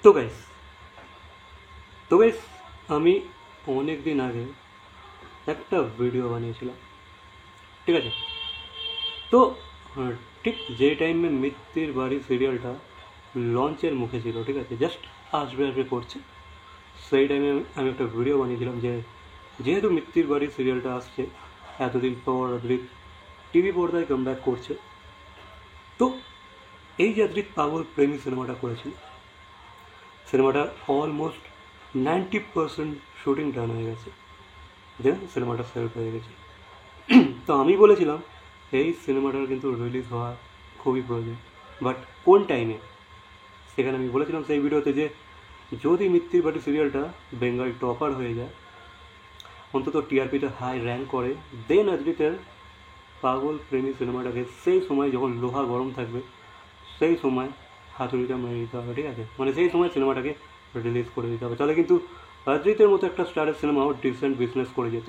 তো গাইস তো গাইস আমি অনেক দিন আগে একটা ভিডিও বানিয়েছিলাম, ঠিক আছে? তো আহ, ঠিক যে টাইমে মিত্তির বাড়ি সিরিয়ালটা লঞ্চের মুখে ছিল, ঠিক আছে, জাস্ট আসবে আসবে করছে, সেই টাইমে আমি একটা ভিডিও বানিয়েছিলাম যে যেহেতু মিত্তির বাড়ি সিরিয়ালটা আসছে এতদিন পর, অদ্রিত টিভি পর্দায় কাম ব্যাক করছে। তো এই যে অদ্রিত পাগল প্রেমী সিনেমাটা করেছিল, সিনেমাটার অলমোস্ট 90% শুটিং ডান হয়ে গেছে, যে সিনেমাটা সেল হয়ে গেছে। তো আমি বলেছিলাম এই সিনেমাটার কিন্তু রিলিজ হওয়া খুবই প্রয়োজন, বাট কোন টাইমে? সেখানে আমি বলেছিলাম সেই ভিডিওতে যে যদি মিত্তির বাড়ি সিরিয়ালটা বেঙ্গল টপার হয়ে যায়, অন্তত টিআরপিতে হাই র্যাঙ্ক করে, দেন অজিতের পাগল প্রেমী সিনেমাটাকে সেই সময় যখন লোহা গরম থাকবে সেই সময় হাতুড়িটা মেরে দিতে হবে, ঠিক আছে? মানে সেই সময় সিনেমাটাকে রিলিজ করে দিতে হবে, তাহলে কিন্তু অজিতের মতো একটা স্টারের সিনেমাও ডিসেন্ট বিজনেস করে যেত।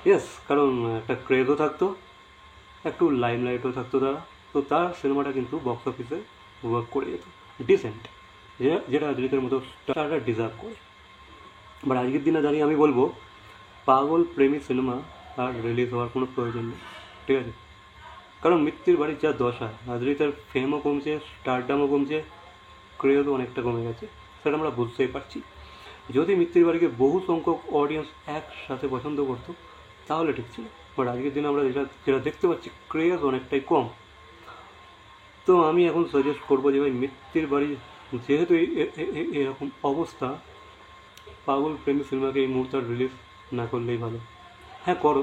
ইয়েস, কারণ একটা ক্রেজও থাকতো, একটু লাইমলাইটও থাকতো তারা, তো তার সিনেমাটা কিন্তু বক্স অফিসে ওয়ার্ক করে যেত ডিসেন্ট, যেটা অজিতের মতো স্টাররা ডিজার্ভ করে। বাট আজকের দিনে দাঁড়িয়ে আমি বলবো পাগল প্রেমী সিনেমা আর রিলিজ হওয়ার কোনো প্রয়োজন নেই, ঠিক আছে? কারণ মিত্তির বাড়ির যা দশা, অজিতের ফেমও কমছে, স্টারডামও কমছে, ক্রেজও অনেকটা কমে গেছে, সেটা আমরা বুঝতেই পারছি। যদি মিত্তির বাড়িকে বহু সংখ্যক অডিয়েন্স একসাথে পছন্দ করতো তাহলে ঠিক ছিল, বাট আজকের দিনে আমরা যেটা যেটা দেখতে পাচ্ছি ক্রেজ অনেকটাই কম। তো আমি এখন সাজেস্ট করবো যে ভাই মিত্তির বাড়ি যেহেতু এরকম অবস্থা, পাগল প্রেমী সিনেমাকে এই মুহূর্তে রিলিজ না করলেই ভালো। হ্যাঁ করো,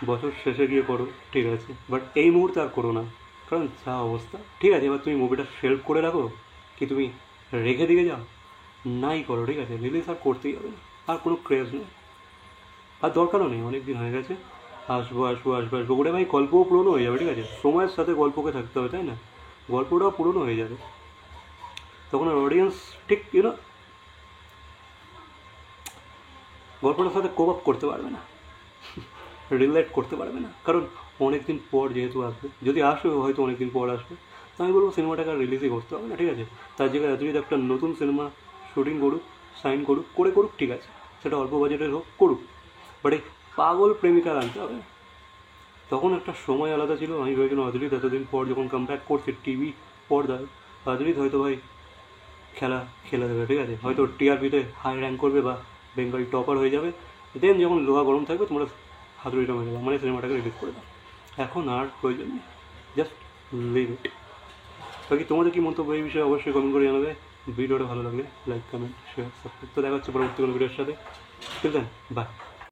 বছর শেষে গিয়ে করো, ঠিক আছে, বাট এই মুহূর্তে আর করো না, কারণ যা অবস্থা। ঠিক আছে, এবার তুমি মুভিটা সেলফ করে রাখো, কি তুমি রেখে দিয়ে যাও, নাই করো, ঠিক আছে? রিলিজ আর করতেই হবে না, আর কোনো ক্রেজ নেই, আর দরকারও নেই, অনেক দিন হয়ে গেছে। আসবো আসবো আসবো আসবো করে ভাই গল্পও পুরনো হয়ে যাবে, ঠিক আছে? সময়ের সাথে গল্পকে থাকতে হবে, তাই না? গল্পটাও পুরনো হয়ে যাবে, তখন আর অডিয়েন্স ঠিক গল্পটার সাথে কোপ আপ করতে পারবে না, রিলেট করতে পারবে না, কারণ অনেক দিন পর যেহেতু আসবে, যদি আসবে হয়তো অনেক দিন পর আসবে, তো আমি বলবো সিনেমাটাকে আর রিলিজই করতে হবে না, ঠিক আছে? তার জায়গায় যদি একটা নতুন সিনেমা শুটিং করুক, সাইন করুক, করুক, ঠিক আছে, সেটা অল্প বাজেটের হোক, করুক, বাট এই পাগল প্রেমিকার আনতে হবে। তখন একটা সময় আলাদা ছিল, আমি ভেবেছিলাম অদিত এতদিন পর যখন কাম ব্যাক করছে টিভি পর্দায়, অদিত হয়তো ভাই খেলা খেলে দেবে, ঠিক আছে, হয়তো টিআরপিতে হাই র্যাঙ্ক করবে বা বেঙ্গল টপার হয়ে যাবে, দেন যখন লোহা গরম থাকবে তোমরা হাতুড়িটা মেরে দাও, মানে সিনেমাটাকে রিলিজ করে দাও। এখন আর প্রয়োজন নেই, জাস্ট লিভ ইট। বাকি তোমাদের কি মন্তব্য এই বিষয়ে অবশ্যই কমেন্ট করে জানাবে। ভিডিওটা ভালো লাগলে লাইক, কমেন্ট, শেয়ার, সাবস্ক্রাইব। তো দেখা হচ্ছে পরবর্তী কোনো ভিডিওর সাথে। ঠিক আছে, বাই।